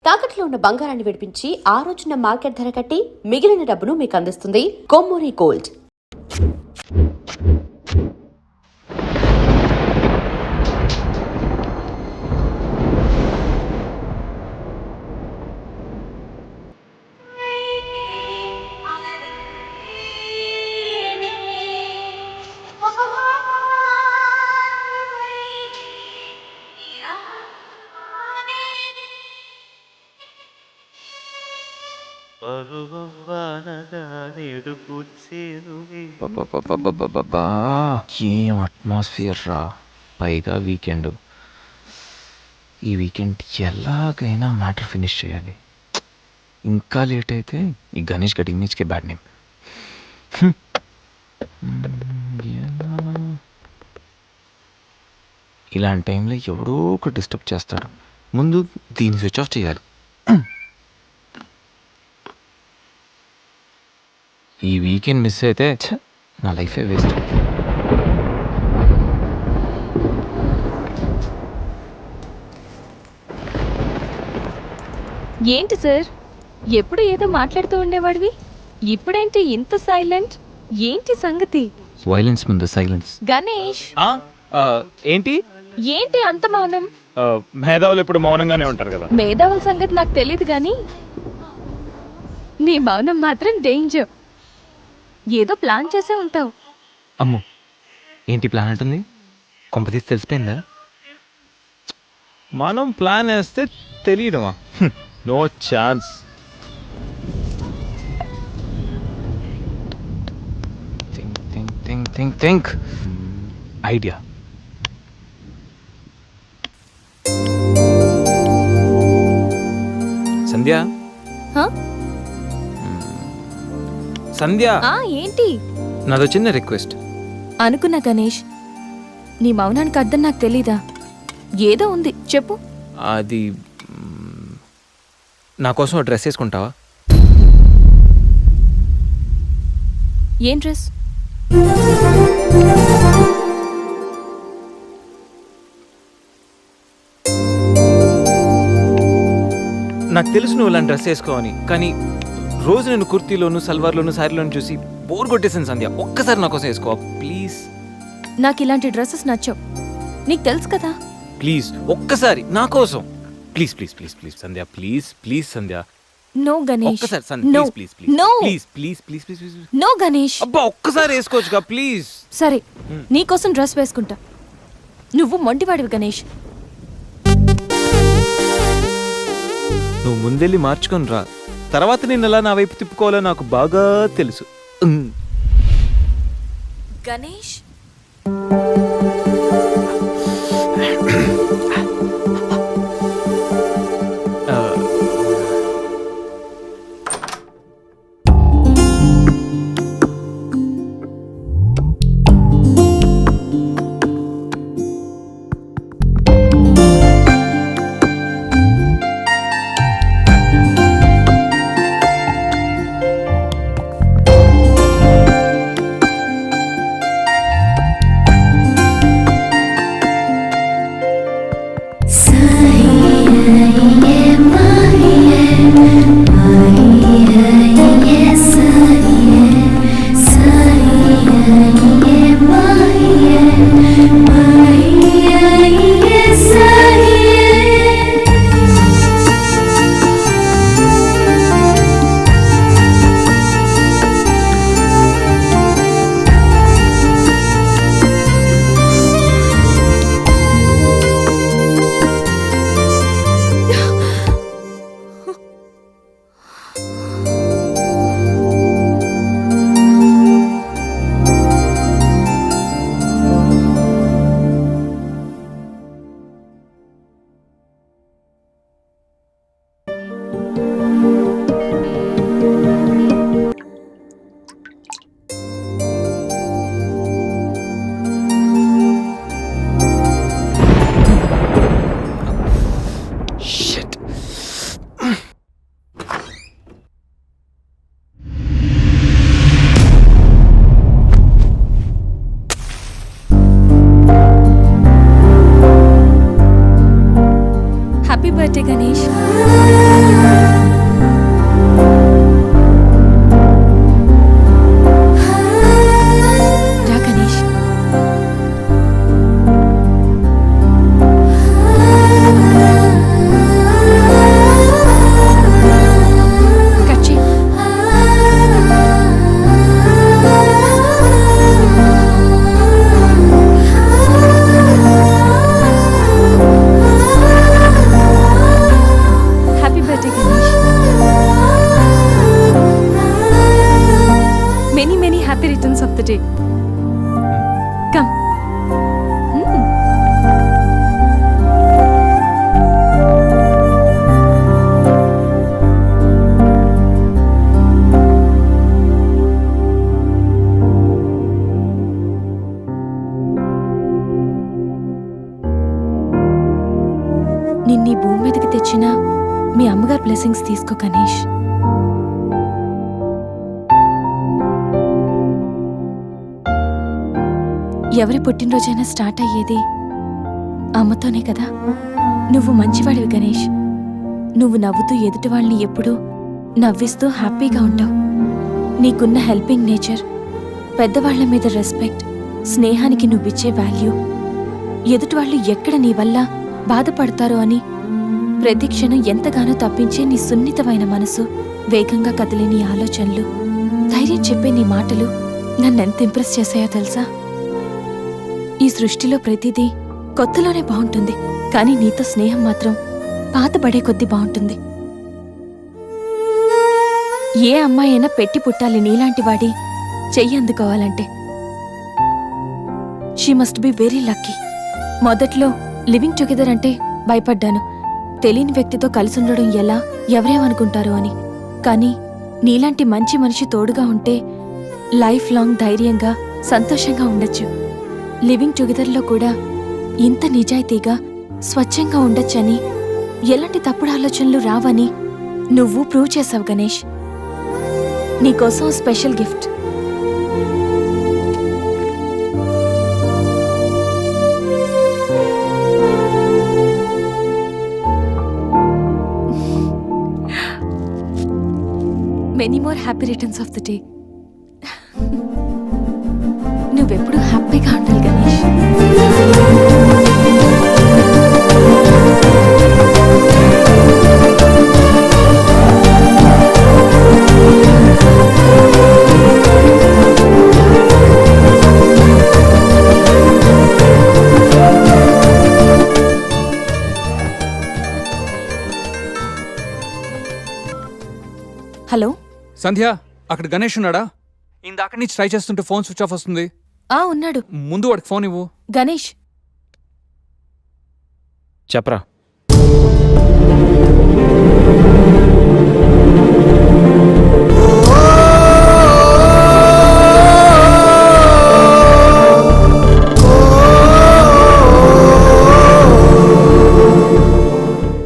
తాకట్లో ఉన్న బంగారాన్ని విడిపించి ఆ రోజున మార్కెట్ ధర కట్టి మిగిలిన డబ్బును మీకు అందిస్తుంది కొమ్మూరి గోల్డ్. ఏం అట్మాస్ఫియర్ రా. పైగా వీకెండ్. ఈ వీకెండ్ ఎలాగైనా మ్యాటర్ ఫినిష్ చేయాలి. ఇంకా లేట్ అయితే ఈ గణేష్ గడి ఇమేజ్కే బ్యాడ్ నేమ్. ఇలాంటి టైంలో ఎవడో ఒక డిస్టర్బ్ చేస్తాడు. ముందు దీన్ని స్విచ్ ఆఫ్ చేయాలి. ఈ వీకెండ్ మిస్ అయితే నా లైఫే వేస్ట్. ఏంటి సార్, ఎప్పుడు ఏదో మాట్లాడుతూ ఉండేవాడివి, ఇప్పుడేంటి ఇంత సైలెంట్? ఏంటి సంగతి? వైలెన్స్ ముందు సైలెన్స్. గణేష్, ఏంటి ఏంటి అంత మౌనం? మేధావులు ఇప్పుడు మౌనంగానే ఉంటారు కదా. మేధావుల సంగతి నాకు తెలియదు కానీ నీ మౌనం మాత్రం డేంజర్. ఏదో ప్లాన్ చేసే ఉంటావు. అమ్మో, ఏంటి ప్లాన్ అంటుంది? కొంపతీసి తెలిసిపోయిందా? మనం ప్లాన్ వేస్తే తెలియడమా? No chance. Think idea. Sandhya, Sandhya, ఏంటి? నాదో చిన్న రిక్వెస్ట్. అనుకున్నా గణేష్, నీ మౌనానికి అర్థం నాకు తెలీదా? ఏదో ఉంది, చెప్పు. అది నా కోసం డ్రెస్ వేసుకుంటావా? ఏం డ్రెస్? నాకు తెలుసు నువ్వు ఇలాంటి డ్రెస్ వేసుకోవని, కానీ రోజు నేను కుర్తీలోను సల్వార్లోను శారీలోను చూసి బోర్ కొట్టేసాను. సంధ్య, ఒక్కసారి నా కోసం వేసుకో ప్లీజ్. నాకు ఇలాంటి డ్రెస్సెస్ నచ్చవు, నీకు తెలుసు కదా. ప్లీజ్ ఒక్కసారి నా కోసం. Please please please please Sandhya, please please Sandhya. No Ganesh, ఒక్కసారి Sandhya, no, please please no, please please please please please. No Ganesh. అబ్బా, ఒక్కసారి వేసుకోవచ్చుగా ప్లీజ్. సరే, నీకోసం డ్రెస్ వేసుకుంటా. నువ్వు మొండివాడివి గణేష్. నువ్వు ముందెళ్ళి మార్చుకొని రా, తర్వాత నేను ఎలా నా వైపు తిప్పుకోవాలో నాకు బాగా తెలుసు. Ganesh, happy birthday Ganesh. అమ్మగారు బ్లెస్సింగ్స్ తీసుకో గణేష్. ఎవరి పుట్టినరోజైనా స్టార్ట్ అయ్యేది అమ్మతోనే కదా. నువ్వు మంచివాడివి గణేష్. నువ్వు నవ్వుతూ ఎదుటి వాళ్ళని ఎప్పుడూ నవ్విస్తూ హ్యాపీగా ఉంటావు. నీకున్న హెల్పింగ్ నేచర్, పెద్దవాళ్ల మీద రెస్పెక్ట్, స్నేహానికి నువ్విచ్చే వాల్యూ, ఎదుటివాళ్లు ఎక్కడ నీ వల్ల బాధపడతారో అని ప్రతి క్షణం ఎంతగానో తప్పించే నీ సున్నితమైన మనసు, వేగంగా కదిలే నీ ఆలోచనలు, ధైర్యం చెప్పే నీ మాటలు నన్నెంత ఇంప్రెస్ చేశాయో తెలుసా? ఈ సృష్టిలో ప్రతిదీ కొత్తలోనే బాగుంటుంది, కానీ నీతో స్నేహం మాత్రం పాతబడే కొద్దీ బాగుంటుంది. ఏ అమ్మాయి అయినా పెట్టి పుట్టాలి నీలాంటి వాడి చెయ్యి అందుకోవాలంటే. She must be very lucky. మొదట్లో లివింగ్ టుగెదర్ అంటే భయపడ్డాను, తెలియని వ్యక్తితో కలిసి ఉండడం ఎలా, ఎవరేమనుకుంటారో అని. కానీ నీలాంటి మంచి మనిషి తోడుగా ఉంటే లైఫ్ లాంగ్ ధైర్యంగా సంతోషంగా ఉండొచ్చు. లివింగ్ టుగెదర్లో కూడా ఇంత నిజాయితీగా స్వచ్ఛంగా ఉండొచ్చని, ఎలాంటి తప్పుడు ఆలోచనలు రావని నువ్వు ప్రూవ్ చేసావు గణేష్. నీకోసం special gift. Many more happy returns of the day. నువ్వెప్పుడు హ్యాపీగా ఉండాలి గణేష్. హలో సంధ్య, అక్కడ గణేష్ ఉన్నాడా? ఇందాక నుంచి ట్రై చేస్తుంటే ఫోన్ స్విచ్ ఆఫ్ వస్తుంది. ఉన్నాడు. ముందు వాడికి ఫోన్ ఇవ్వు. గణేష్, చెప్పరా.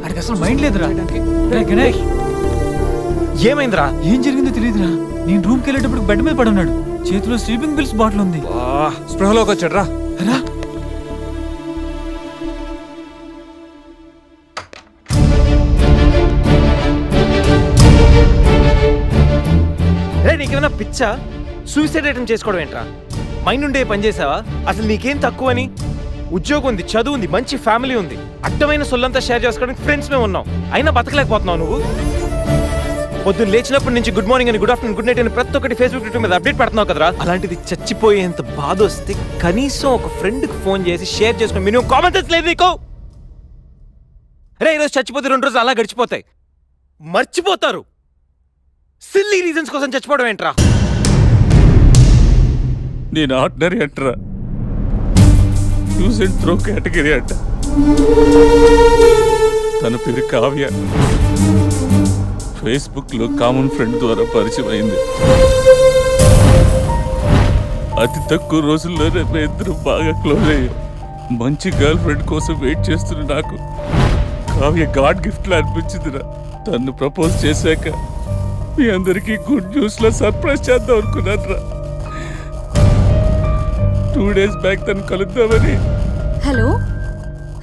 అడికి అసలు మైండ్ లేదురా. గణేష్, ఏమైందిరా? ఏం జరిగిందో తెలియదురా. నేను రూమ్కి వెళ్ళేటప్పుడు బెడ్ మీద పడున్నాడు, చేతిలో స్లీపింగ్ పిల్స్ బాటిల్ ఉంది. స్పృహలోకి వచ్చాడు. రా రా. నీకేమైనా పిచ్చా? సూసైడ్ అటెంప్ట్ చేసుకోవడం ఏంట్రా? మైండ్ ఉండే పని చేసావా? అసలు నీకేం తక్కువ అని? ఉద్యోగం ఉంది, చదువు ఉంది, మంచి ఫ్యామిలీ ఉంది, అడ్డమైన సొల్లంతా షేర్ చేసుకోవడానికి ఫ్రెండ్స్ మేము ఉన్నాం, అయినా బతకలేకపోతున్నావు నువ్వు. పొద్దున్న లేచినప్పటి నుంచి గుడ్ మార్నింగ్ అని, గుడ్ ఆఫ్టర్నూన్, గుడ్ నైట్ అని ప్రతి ఒక్కటి ఫేస్బుక్ ట్విట్టర్ మీద అప్డేట్ పెడుతున్నావు కదరా. అలాంటిది చచ్చిపోయేంత బాధ వస్తే కనీసం ఒక ఫ్రెండ్కి ఫోన్ చేసి షేర్ చేసుకుని మినిమం కామన్ సెన్స్ లేదు నీకు? అరే ఈరోజు చచ్చిపోతే 2 రోజులు అలా గడిచిపోతాయి, మర్చిపోతారు. సిల్లీ రీజన్స్ కోసం చచ్చిపోవడం ఏంట్రా? నేను ఆర్డినరీ అంటరా, యూజ్ అండ్ త్రో కేటగిరీ అంట. తన పేరు కావ్య, ఫేస్బుక్లో కామన్ ఫ్రెండ్ ద్వారా పరిచయం అయింది. అతి తక్కువ రోజుల్లోనే మేము ఇద్దరు బాగా క్లోజ్ అయ్యాం. మంచి గర్ల్ ఫ్రెండ్ కోసం వెయిట్ చేస్తున్న నాకు కావ్య గాడ్ గిఫ్ట్లా అనిపించిందిరా. తను ప్రపోజ్ చేశాక మీ అందరికీ గుడ్ న్యూస్లో సర్ప్రైజ్ చేద్దాం అనుకున్నాను రా. 2 days బ్యాక్ తను కలుద్దామని. Hello,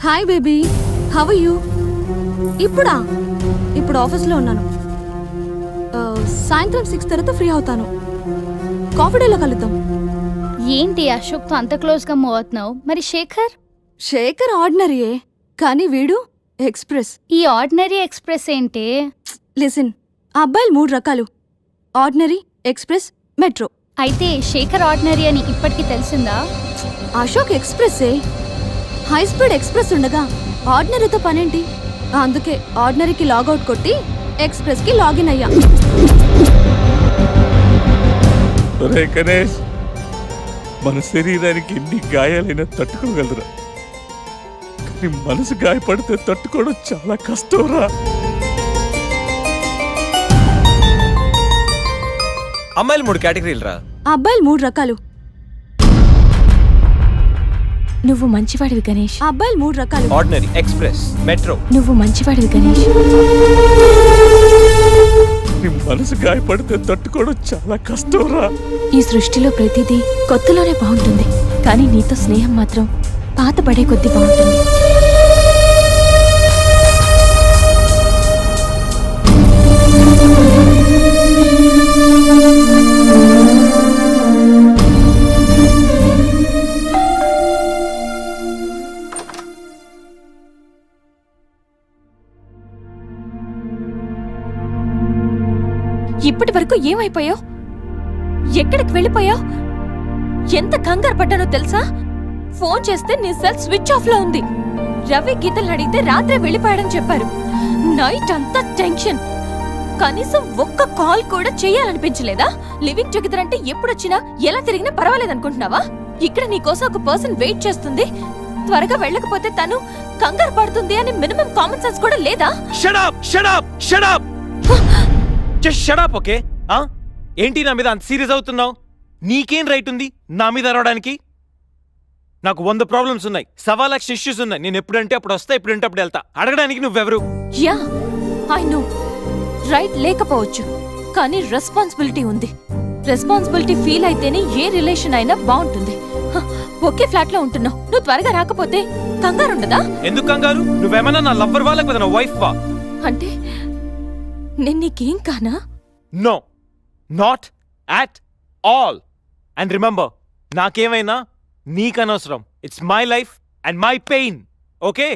hi baby, how are you? ఇప్పుడు ఆఫీస్లో ఉన్నాను. సాయంత్రం 6 తర్వాత ఫ్రీ అవుతాను. కాఫీ డేలో కలుద్దాం. ఏంటి అశోక్తో అంత క్లోజ్గా మూవ్ అవుతున్నావు? మరి శేఖర్ ఆర్డినరీయే, కానీ వీడు ఎక్స్ప్రెస్. ఈ ఆర్డినరీ ఎక్స్ప్రెస్ ఏంటి? లిసన్, ఆ అబ్బాయిలు 3 రకాలు: ఆర్డినరీ, ఎక్స్ప్రెస్, మెట్రో. అయితే శేఖర్ ఆర్డినరీ అని ఇప్పటికి తెలిసిందా? అశోక్ ఎక్స్ప్రెస్సే. హై స్పీడ్ ఎక్స్ప్రెస్ ఉండగా ఆర్డినరీతో పనేంటి? అందుకే ఆర్డినరీకి లాగౌట్ కొట్టి ఎక్స్ప్రెస్కి లాగిన్ అయ్యా. ఒరే గణేష్, మన శరీరానికి ఎన్ని గాయాలైనా తట్టుకోగలరా, కానీ మనసు గాయపడితే తట్టుకోవడం చాలా కష్టంరా. అమ్మాయిలు 3 కేటగిరీలు రా. ఆ అబ్బాయిలు 3 రకాలు: నువ్వు మంచివాడివి గణేష్. ఆ అబ్బాయిలు 3 రకాలు. Ordinary, express, metro. నువ్వు మంచివాడివి గణేష్. నీ మనసు గాయపడితే తట్టుకోవడం చాలా కష్టంరా. ఈ సృష్టిలో ప్రతిదీ కొత్తలోనే బాగుంటుంది, కానీ నీతో స్నేహం మాత్రం పాత పడే కొద్దీ బాగుంటుంది. ఇప్పటి వరకు ఏమైపోయావు? ఎక్కడికి వెళ్ళిపోయావు? ఎంత కంగారు పడ్డానో తెలుసా? ఫోన్ చేస్తే నీ సెల్ స్విచ్ ఆఫ్ లో ఉంది. రవి గీతలు అడిగితే రాత్రే వెళ్ళిపోయాడని చెప్పారు. నైట్ అంతా టెన్షన్. కనీసం ఒక్క కాల్ కూడా చేయాలనిపించలేదా? లివింగ్ టుగెదర్ అంటే ఎప్పుడొచ్చినా ఎలా తిరిగినా పర్వాలేదనుకుంటున్నావా? ఇక్కడ నీకోసం ఒక పర్సన్ వెయిట్ చేస్తుంది. త్వరగా వెళ్ళకపోతే తను కంగారు పడుతుంది అని మినిమం కామన్ సెన్స్ కూడా లేదా? Shut up, shut up, shut up. Just shut up, okay? ఏంటి నా మీద అంత సీరియస్ అవుతున్నావు? నీకేం రైట్ ఉంది నా మీద అరవడానికి? నాకు 100 ప్రాబ్లమ్స్ ఉన్నాయి, 1,00,000 ఇష్యూస్ ఉన్నాయి. నేను ఎప్పుడంటే అప్పుడు వస్తా, ఎప్పుడంటే అప్పుడు వెళ్తా. అడగడానికి నువ్వెవరు? యా ఐ నో, రైట్ లేకపోవచ్చు, కానీ రెస్పాన్సిబిలిటీ ఉంది. రెస్పాన్సిబిలిటీ ఫీల్ అయితేనే ఏ రిలేషన్ అయినా బాగుంటుంది. ఒకే ఫ్లాట్ లో ఉంటున్నావు, నువ్వు త్వరగా రాకపోతే కంగారు ఉండదా? ఎందుకు కంగారు? నువ్వేమన్నా నా లవ్వర్ వా లేకపోతే నా వైఫ్ వా? అంటే నేను నీకేం కానా? No, not at all. And remember, నాకేమైనా నీకనవసరం. It's my life and my pain, okay?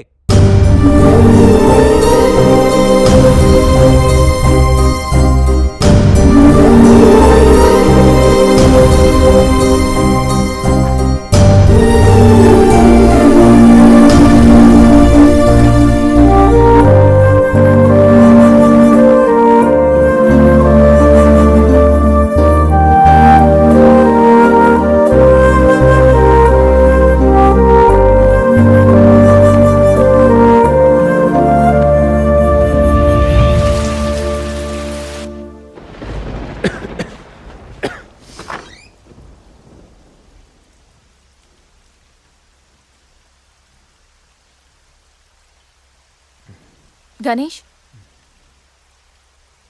Ganesh,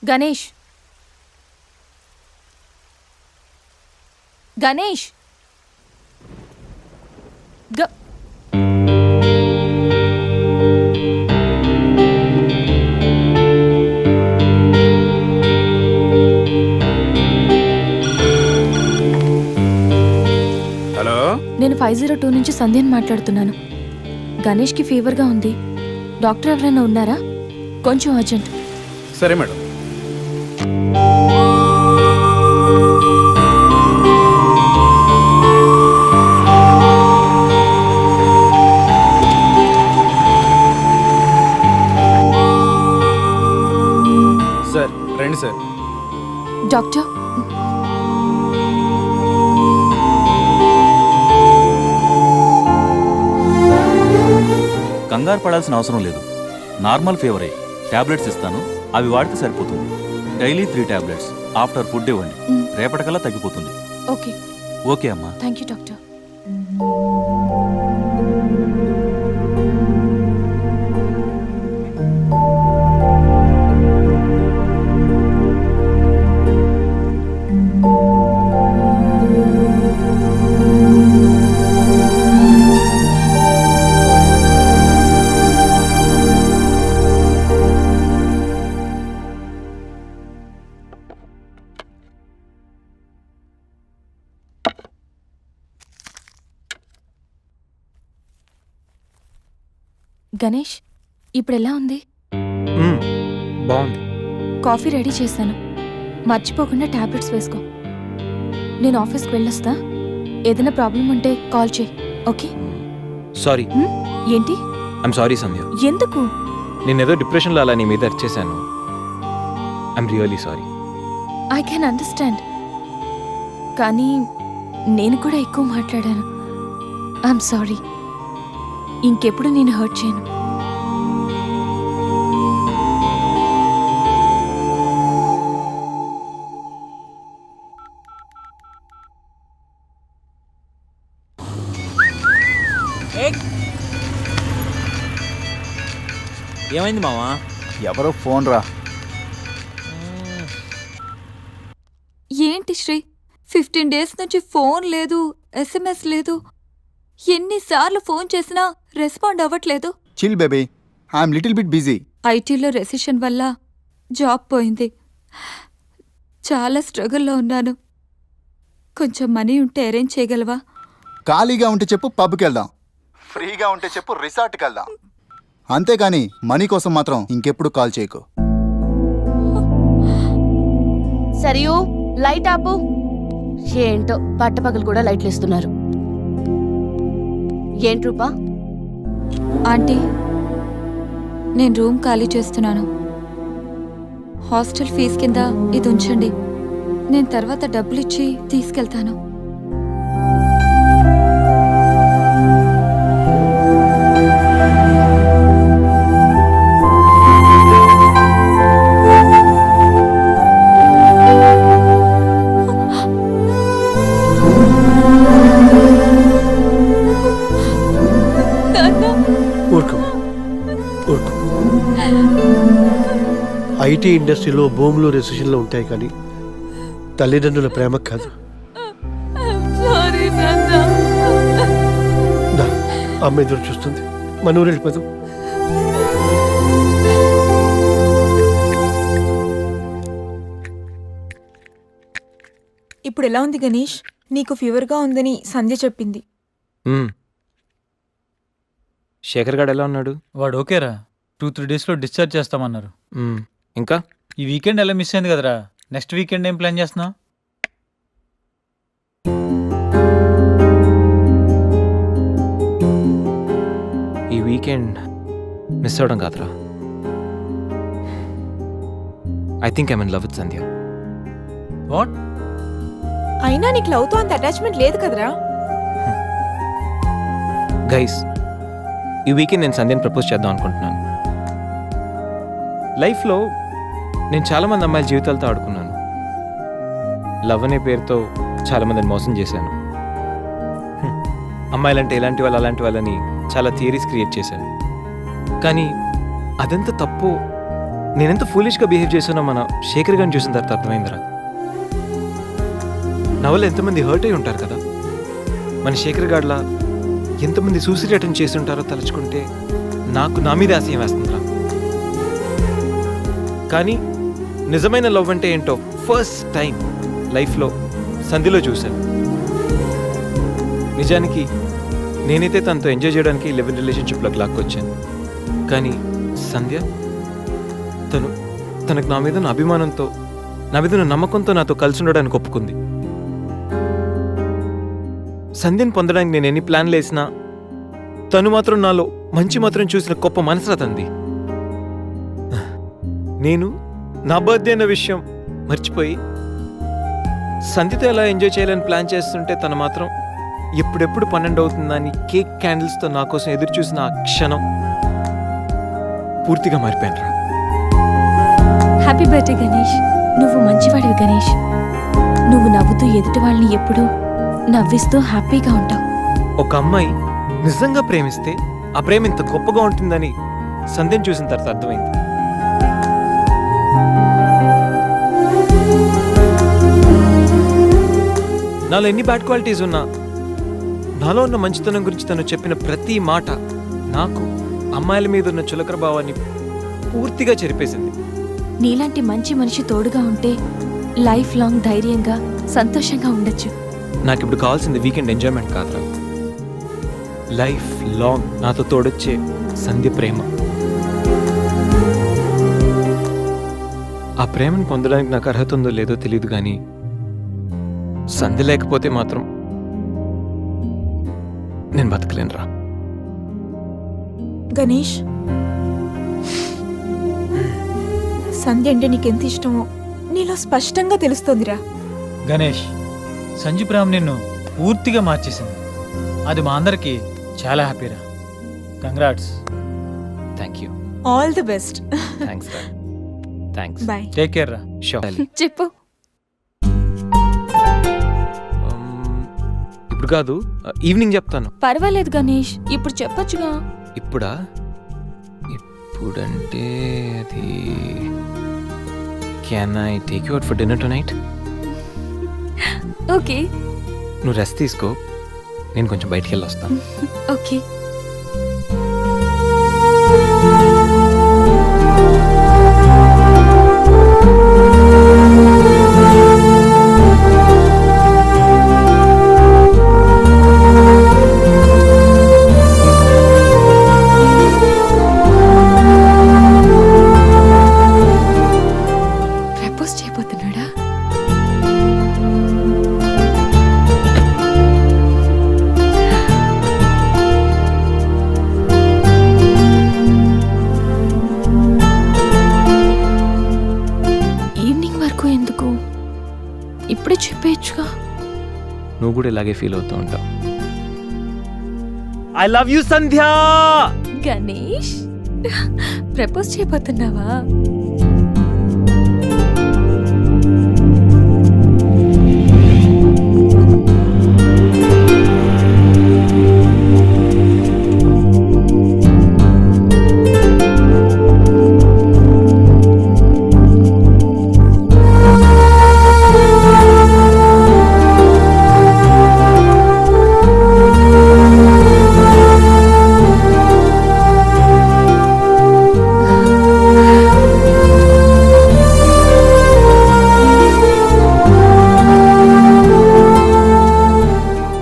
Ganesh, Ganesh, hello, నేను 502 నుంచి సంధ్యని మాట్లాడుతున్నాను. గణేష్కి ఫీవర్గా ఉంది. డాక్టర్ ఎవరైనా ఉన్నారా? కొంచెం అర్జెంట్. సరే మేడం. సార్ రండి సార్. డాక్టర్, కంగారు పడాల్సిన అవసరం లేదు. నార్మల్ ఫీవరే. టాబ్లెట్స్ ఇస్తాను, అవి వాడితే సరిపోతుంది. Daily 3 tablets. ఆఫ్టర్ ఫుడ్ ఇవ్వండి, రేపటికల్లా తగ్గిపోతుంది. ఓకే. ఓకే అమ్మా. Thank you doctor. గణేష్, ఇప్పుడు ఎలా ఉంది? బాగుంది. కాఫీ రెడీ చేశాను, మర్చిపోకుండా టాబ్లెట్స్ వేసుకో. నేను ఆఫీస్కి వెళ్ళొస్తా. ఏదైనా ప్రాబ్లం ఉంటే కాల్ చేయి, ఓకే? సారీ. ఏంటి? I'm sorry Sandhya. ఎందుకు? నేనేదో డిప్రెషన్లో అలా నీ మీద అరిచేశాను. I'm really sorry. I can understand, కానీ నేను కూడా ఎక్కువ మాట్లాడాను. I'm sorry. ఇంకెప్పుడు నేను హర్ట్ చేయను. ఏమైంది మావా? ఎవరో ఫోన్ రా. ఏంటి శ్రీ 15 డేస్ నుంచి ఫోన్ లేదు, SMS లేదు. ఎన్నిసార్లు ఫోన్ చేసినా రెస్పాండ్ అవ్వట్లేదు. Chill baby, I'm little bit busy. ఐటీలో రెసిషన్ వల్ల జాబ్ పోయింది. చాలా స్ట్రగుల్లో ఉన్నాను. కొంచెం మనీ ఉంటే అరేంజ్ చేయగలవా? ఖాళీగా ఉంటే చెప్పు పబ్కి వెళ్దాం, ఫ్రీగా ఉంటే చెప్పు రిసార్ట్కి వెళ్దాం. అంతేకాని మనీ కోసం మాత్రం ఇంకెప్పుడు కాల్ చేయకు. సరియు లైట్ ఆపు. ఏంటో పట్టపగలు కూడా లైట్లు ఇస్తున్నారు. ఏంటి రూపా? ఆంటీ, నేను రూమ్ ఖాళీ చేస్తున్నాను. హాస్టల్ ఫీజు కింద ఇది ఉంచండి. నేను తర్వాత డబ్బులిచ్చి తీసుకెళ్తాను. ఐటీ ఇండస్ట్రీలో భూములు రెసిషన్లో ఉంటాయి కానీ తల్లిదండ్రుల ప్రేమ కాదు. దా, అమ్మ ఎదురు చూస్తుంది. మన ఊరు వెళ్ళిపోదాం. ఇప్పుడు ఎలా ఉంది గణేష్? నీకు ఫీవర్గా ఉందని సంధ్య చెప్పింది. శేఖర్ గారు ఎలా ఉన్నాడు? వాడు ఓకేరా, 2-3 డేస్లో డిశ్చార్జ్ చేస్తామన్నారు. ఇంకా ఈ వీకెండ్ ఎలా మిస్ అయింది కదరా? నెక్స్ట్ వీకెండ్ ఏం ప్లాన్ చేస్తున్నావు? ఈ వీకెండ్ మిస్ అవడం కాదురా. I think I'm in love with Sandhya. What? అయినా నీకు లవ్తో అంత అటాచ్మెంట్ లేదు కదరా? గైస్, ఈ వీకెండ్ నేను సంధ్యని ప్రపోజ్ చేద్దాం అనుకుంటున్నాను. లైఫ్లో నేను చాలామంది అమ్మాయిల జీవితాలతో ఆడుకున్నాను. లవ్ అనే పేరుతో చాలామందిని మోసం చేశాను. అమ్మాయిలంటే ఇలాంటి వాళ్ళు అలాంటి వాళ్ళని చాలా థియరీస్ క్రియేట్ చేశాను. కానీ అదెంత తప్పు, నేనెంత ఫూలిష్గా బిహేవ్ చేశానో మన శేఖర్ గారిని చూసిన తర్వాత అర్థమైందిరా. నా వల్ల ఎంతమంది హర్ట్ అయి ఉంటారు కదా. మన శేఖర్ గారిలా ఎంతమంది సూసైడ్ అటెంప్ట్ చేసి ఉంటారో తలుచుకుంటే నాకు నా మీద ఆశయం వేస్తుందిరా. కానీ నిజమైన లవ్ అంటే ఏంటో ఫస్ట్ టైం లైఫ్లో సంధ్యలో చూశాను. నిజానికి నేనైతే తనతో ఎంజాయ్ చేయడానికి లివ్ ఇన్ రిలేషన్షిప్లోకి లాక్కొచ్చాను. కానీ సంధ్య తనకు నా మీద అభిమానంతో, నా మీద నమ్మకంతో నాతో కలిసి ఉండడానికి ఒప్పుకుంది. సంధ్యను పొందడానికి నేను ఎన్ని ప్లాన్లు వేసినా తను మాత్రం నాలో మంచి మాత్రం చూసిన గొప్ప మనసురాతంది. నేను నా బర్త్డే అన్న విషయం మర్చిపోయి సంధ్యతో ఎలా ఎంజాయ్ చేయాలని ప్లాన్ చేస్తుంటే తను మాత్రం ఎప్పుడెప్పుడు 12 అవుతుందని కేక్ క్యాండిల్స్తో నా కోసం ఎదురు చూసిన ఆ క్షణం పూర్తిగా మారిపోయాను రా. Happy birthday Ganesh. నువ్వు మంచివాడివి గణేష్. నువ్వు నవ్వుతూ ఎదుటి వాళ్ళని ఎప్పుడూ నవ్విస్తూ హ్యాపీగా ఉంటావు. ఒక అమ్మాయి నిజంగా ప్రేమిస్తే ఆ ప్రేమ ఇంత గొప్పగా ఉంటుందని సంధ్యను చూసిన తర్వాత అర్థమైంది. నాలో ఎన్ని బ్యాడ్ క్వాలిటీస్ ఉన్నా నాలో ఉన్న మంచితనం గురించి తను చెప్పిన ప్రతి మాట నాకు అమ్మాయిల మీద ఉన్న చులకర భావాన్ని పూర్తిగా చెరిపేసింది. నీలాంటి మంచి మనిషి తోడుగా ఉంటే లైఫ్ లాంగ్ ధైర్యంగా సంతోషంగా ఉండొచ్చు. నాకు ఇప్పుడు కావాల్సింది వీకెండ్ ఎంజాయ్మెంట్ కాదురా, లైఫ్ లాంగ్ నాతో తోడొచ్చే సంధ్య ప్రేమ. ఆ ప్రేమను పొందడానికి నాకు అర్హత ఉందో లేదో తెలియదు, కానీ సంధ్య లేకపోతే మాత్రం నేను బతకలేనురా. గణేష్, సంధ్య అంటే నీకెంత ఇష్టమో నీలో స్పష్టంగా తెలుస్తోందిరా. గణేష్, సంజు ప్రేమ నిన్ను పూర్తిగా మార్చేసింది. అది మా అందరికి చాలా హ్యాపీరా. Congrats. Thank you. All the best. Thanks రా. థ్యాంక్స్. బాయ్. టేక్ కేర్ రా. షూర్. చెప్పు. ఇప్పుడు కాదు, ఈవినింగ్ చెప్తాను. పర్వాలేదు గణేష్, ఇప్పుడు చెప్పొచ్చుగా. ఇప్పుడా? ఎప్పుడంటే అది can I take you out for dinner to night? Okay నువ్వు రెస్ట్ తీసుకో, నేను కొంచెం బయటికి వెళ్ళి వస్తాను. ఓకే. ప్రపోజ్ చేయబోతున్నాడా? ఈవినింగ్ వరకు ఎందుకు? ఇప్పుడే చెప్పేయచ్చుగా. నువ్వు కూడా ఇలాగే ఫీల్ అవుతూ ఉంటావు. I love you Sandhya. Ganesh propose చేయబోతున్నావా?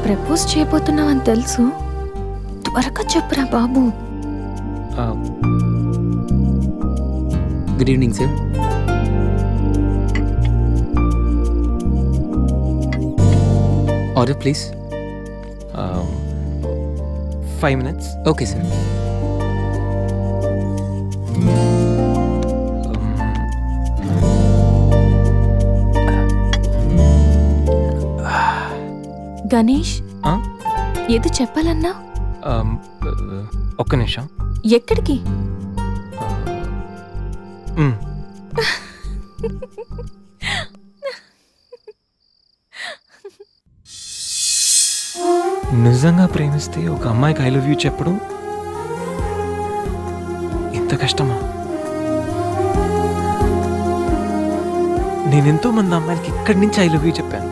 ప్రపోజ్ చేయబోతున్నావని తెలుసు, త్వరగా చెప్పురా బాబు. Good evening sir. Order please. 5 minutes. Okay sir. Ganesh ఆ? ఏదో చెప్పాలన్నా? ఒక్క నిమిషం. ఎక్కడికి? మ్. నిజంగా ప్రేమిస్తే ఒక అమ్మాయికి ఐ లవ్ యూ చెప్పడం ఇంత కష్టమా? నేనెంతో మంది అమ్మాయిలకి ఇక్కడి నుంచి ఐ లవ్ యూ చెప్పాను,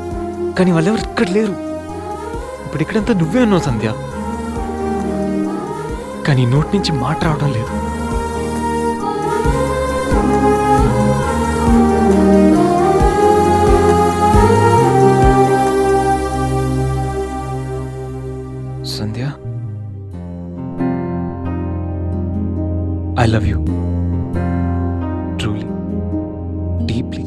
కానీ వాళ్ళెవరు ఇక్కడ లేరు. ఇప్పుడు ఇక్కడంతా నువ్వే ఉన్నావు సంధ్య, కానీ నోటి నుంచి మాట రావడం లేదు. Sandhya, I love you truly, deeply.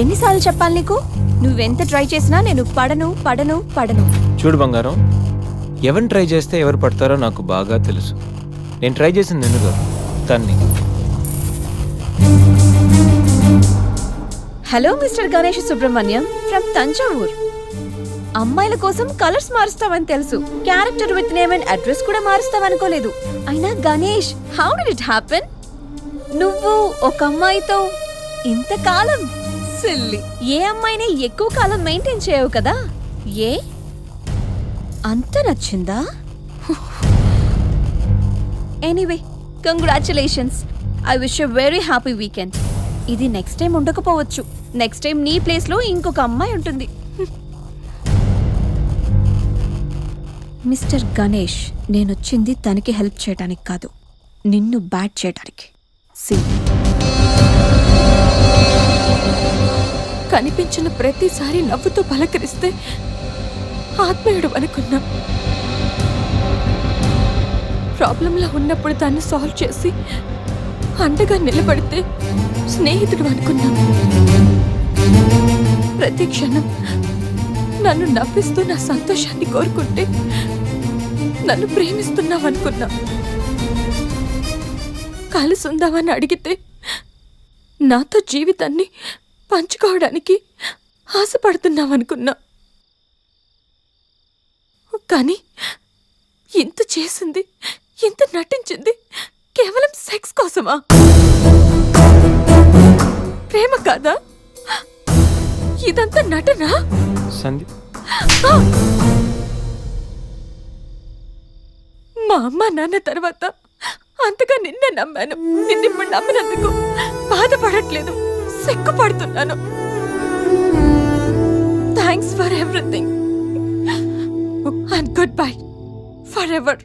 ఎన్నిసార్లు చెప్పాలి నీకు? నువ్వెంత ట్రై చేసినా నేను పడను పడను పడను. చూడు బంగారం, ఎవరిని ట్రై చేస్తే ఎవరు పడతారో నాకు బాగా తెలుసు. నేను ట్రై చేసింది నిన్ను కాదు, తన్ని. Hello mister Ganesh Subrahmanyam from Thanjavur. అమ్మాయిల కోసం కలర్స్ మారుస్తావని తెలుసు, character with name and address కూడా మారుస్తావనుకోలేదు. అయినా Ganesh, how did it happen? నువ్వు ఒక అమ్మాయితో ఇంతకాలం సిల్లీ. ఏ అమ్మాయిని ఎక్కువ కాలం మెయింటైన్ చేయవు కదా? ఏ అంత నచ్చిందా? Anyway, congratulations. I wish you very happy weekend. ఇది నెక్స్ట్ టైం ఉండకపోవచ్చు. నెక్స్ట్ టైం నీ ప్లేస్ లో ఇంకొక అమ్మాయి ఉంటుంది. మిస్టర్ గణేష్, నేనొచ్చింది తనకి హెల్ప్ చేయడానికి కాదు, నిన్ను బ్యాట్ చేయడానికి. కనిపించిన ప్రతిసారి నవ్వుతూ పలకరిస్తే ఆత్మీయుడు అనుకున్నా. ప్రాబ్లంలో ఉన్నప్పుడు దాన్ని సాల్వ్ చేసి అండగా నిలబడితే స్నేహితుడు అనుకున్నా. ప్రతి క్షణం నన్ను నవ్విస్తూ నా సంతోషాన్ని కోరుకుంటే నన్ను ప్రేమిస్తున్నావనుకున్నా. కలిసి ఉందామని అడిగితే నాతో జీవితాన్ని పంచుకోవడానికి ఆశపడుతున్నావనుకున్నా. కానీ ఇంత చేసింది, ఇంత నటించింది కేవలం సెక్స్ కోసమా? ప్రేమ కాదా? ఇదంతా నటనా? సందీప్ మా అమ్మ నాన్న తర్వాత అంతగా నిన్నే నమ్మాను. నిన్నిప్పుడు నమ్మినందుకు బాధపడట్లేదు, సిగ్గుపడుతున్నాను. Thanks for everything and good bye for ever.